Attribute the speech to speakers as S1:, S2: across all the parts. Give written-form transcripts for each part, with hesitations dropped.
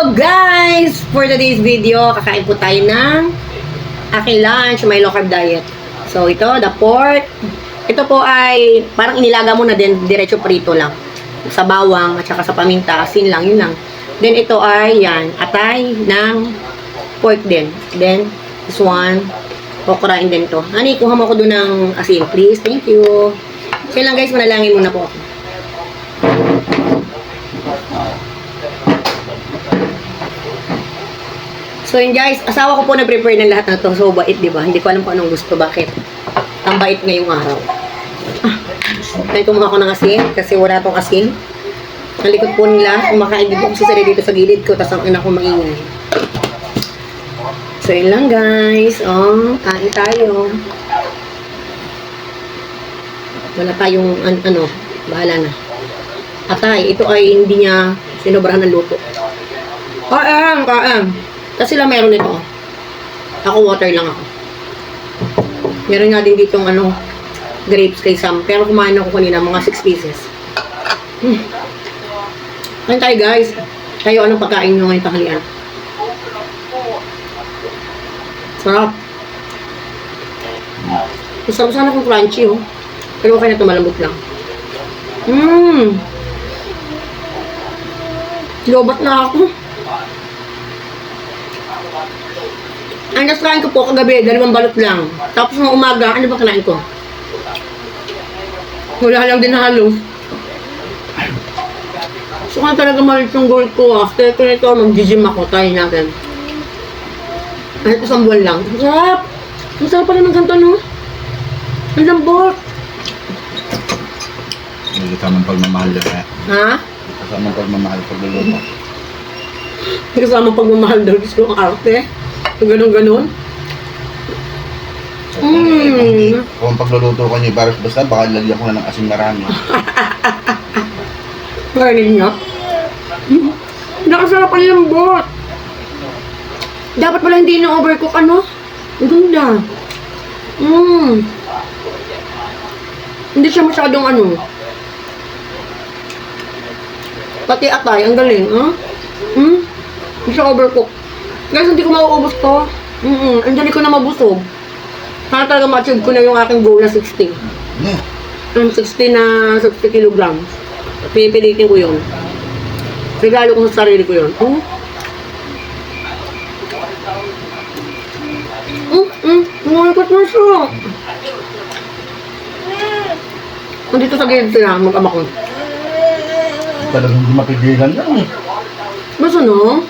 S1: So guys, for today's video, kakain po tayo ng aking lunch, may low carb diet. So ito, the pork. Ito po ay parang inilaga mo na din, diretso prito lang. Sa bawang at saka sa paminta, asin lang, yun lang. Then ito ay yan, atay ng pork din. Then this one, okra and then to. Hani, kuha mo ko doon ng asin, please. Thank you. So yun lang guys, manalangin muna po ako. So yun guys, asawa ko po na-prepare ng lahat ng to. So bait, di ba? Hindi ko alam kung anong gusto. Bakit? Ang bait ngayong araw. Kaya kumuha ko ng asin kasi wala tong asin. Ang likod po nila, kumakain din po kasi sila dito sa gilid ko. Tapos ang ina ko maingay. So yun lang guys. Oh, kain tayo. Wala tayong ano, bahala na. Atay, ito ay hindi niya sinobrahan ng luto. Kain. Kasi sila meron nito. Ako water lang ako. Meron nga din ditong ano, grapes kay Sam. Pero kumain ako kanina, mga 6 pieces. Kain tayo guys. Kayo, anong pagkain nyo ngayong tanghalian? Sarap. Masarap sana kung crunchy oh. Pero okay na ito, malambot lang. Lobat na ako. Ang kain ko po kagabi, 2 balot lang. Tapos ng umaga, ano ba kinain ko? Wala lang din halos. So kung talaga malit yung goal ko, after ko nito, mag-gym ako, tayo natin. Kahit 1 buwan lang. Sarap! Ang sarap pa naman ganito, no? Ang lambot!
S2: Hindi kasamang pagmamahal yan eh.
S1: Ha?
S2: Kasamang pagmamahal pagluluto.
S1: Hindi kasama pagmamahal daw. Diyos ko, ang arte. Ganun-ganun.
S2: Kung pagluluto ko niya, parang basta baka lalagyan ko na ng asin marami.
S1: Narinig niyo? Nakasarap ang lambot. Dapat pala hindi na-overcook, ano? Ang ganda. Hindi siya masyadong ano. Pati atay, ang galing, Hindi siya overcook. Guys, hindi ko mauubos to. Hindi ko na mabusog. Para talaga ma-achieve ko na yung aking goal na 60.
S2: Yeah.
S1: 60 kilograms. Pipilitin ko yun. Regalo ko sa sarili ko yun. Umalikot na siya. Nandito sa gilid sila, mag-ama ko.
S2: Talagang hindi mapigilan yan eh.
S1: Basta no?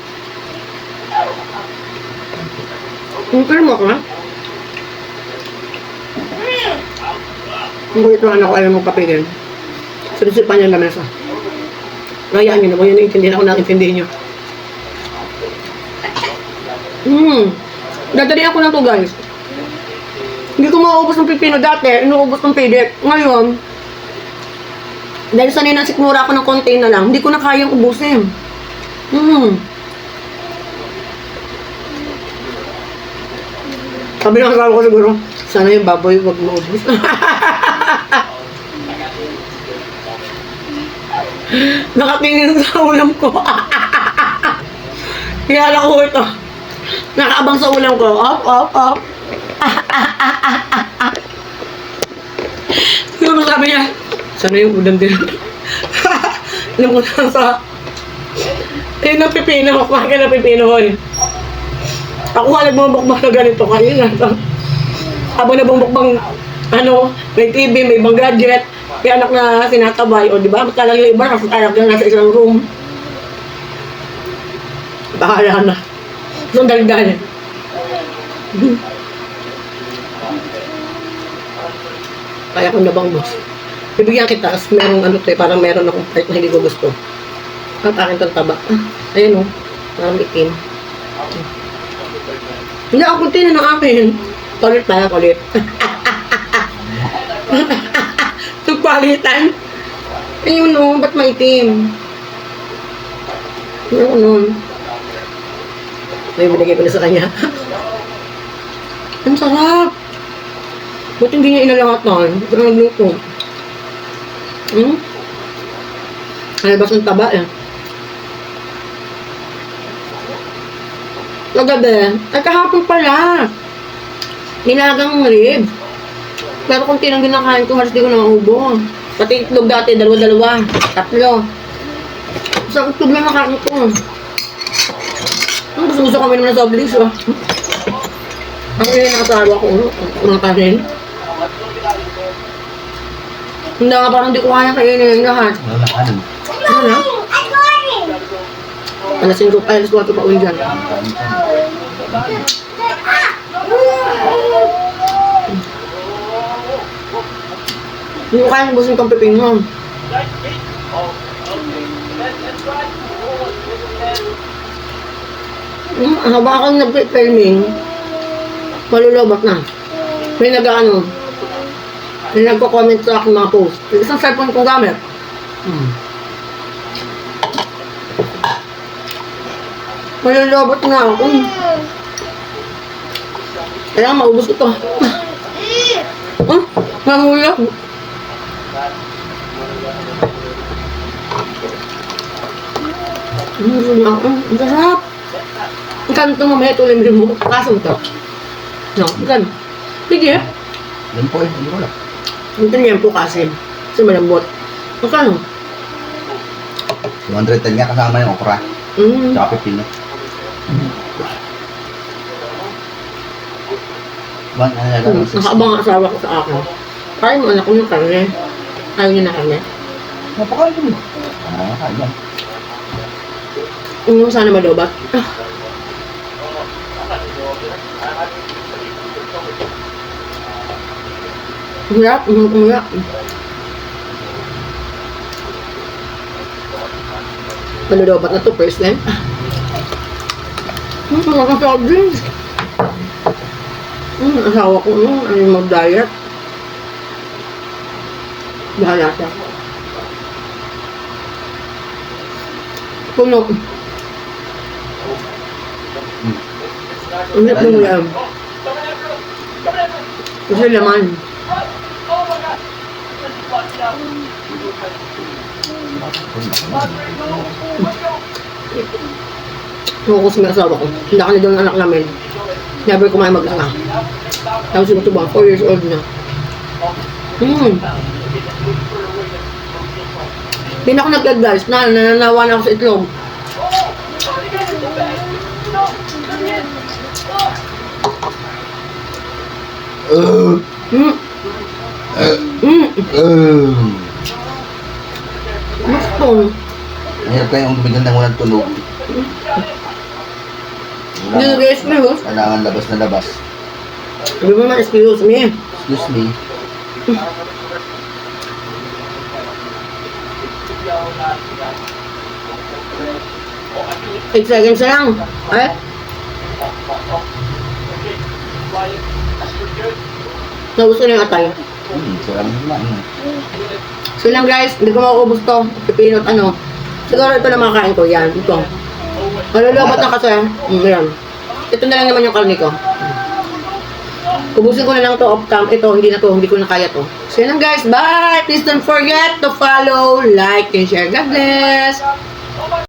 S1: Pero mo ka? Ang kulit ng anak ko ayaw magpapigil. Sinisipan niya ang lamesa. Rayaan niyo na kung yun naintindihan ako naintindihin niyo. Dadali ako na to guys. Hindi ko mauubos ng pipino dati. Inuubos ng pidik. Ngayon, dahil sanay na sikmura ako ng konti na lang, hindi ko na kayang ubusin. Sabi ng asawa ko siguro, sana yung baboy wag maubos. Nakatingin sa ulam ko. Kiyala ko ito. Nakaabang sa ulam ko. Up. Siguro sabi niya, sana yung ulam din. Alam ko na sa... Ayun ang pipino. Kuha ka ng pipino ko eh. Ako nga nagbubukbang na ganito kanina. Habang nagbubukbang, ano, may TV, may ibang gadget, may anak na sinatabay. O diba, talagang yung iba, anak lang nasa isang room. Bahala na. Itong daligan. Kaya ko na bang boss? Bibigyan kita, as merong ano to eh, parang meron akong part na hindi ko gusto. At akin itong taba. Ayun o, parang itim. Hindi ako kunti na ng akin. Kulit tayo, kulit. Tugpalitan. Ayun o, ba't maitim? Ayun o. May binigay ko na sa kanya. Ang sarap. Buti hindi niya inalangatan. Ito na nagluto. Alabas ng taba eh. Kagabi. Ay, kahapon pala. Nilagang rib. Pero kung tinang ginakain ko, halos di ko na maubo. Pati itlog dati, dalawa-dalawa. Tatlo. Isang itlog lang nakain ko. Gusto kami naman sa oblis, ah. Ang yun, nakasawa ko. Unang kanin. Hindi nga parang di ko kaya kainin yung lahat.
S2: Wala na kanin.
S1: Ano na? Alasin ko, alas 4 pa uwi dyan. Hindi ko kaya busin kang pipino. Habang ako nag-filming, malulobot na. May nag-ano, may nagko-comment sa aking mga post. Isang cellphone kong gamit. Malulobot na ako. Kaya maubos ito. Nangulog. Ang sarap. Ang kanto mamaya ito limrim mo. Kaso ito. No, ang sige.
S2: Yan po eh, hindi ko lang.
S1: Ito niyan po kasi. Kasi malambot. Ang kano?
S2: 210 nga kasama yung okra. Tsaka pipino. Ba,
S1: Nakaabang ang asawa ko sa akin. Kaya mo anak ko ng karne. Ayaw niya na karne.
S2: napakain mo. Kaya yan.
S1: Sana madobat. Umiyak, umiyak. Madobat na to, first time. Nakakasarap din. Asawa ko, ano mag-diet. Bahala siya. Puno. Ang hirap ng ulam. Kasi laman. Focus may asawa ko. Hindi ka na doon anak namin. Never kumain mag-isa. Tapos yung ito ba, 4 years old na. Hindi na ako nag-guys. Nananawa na ako sa itlog. Gusto.
S2: Mahirap kayong bumigyan ng walang tulog.
S1: Hindi nag-excuse.
S2: Kailangan labas na labas.
S1: Sabi mo naman, excuse me.
S2: Excuse me.
S1: 8 seconds na lang. Ay? Naubos ko na yung atay.
S2: Sarang naman.
S1: So lang guys, hindi ko mauubos to. Pipino at ano. Siguro ito na makakain ko. Yan, ito. Malulobot na kasi. Yan. Ito na lang naman yung karne ko. Ubusin ko na lang to off cam. Ito, hindi na to. Hindi ko na kaya to. So yun lang guys. Bye! Please don't forget to follow, like, and share. God bless!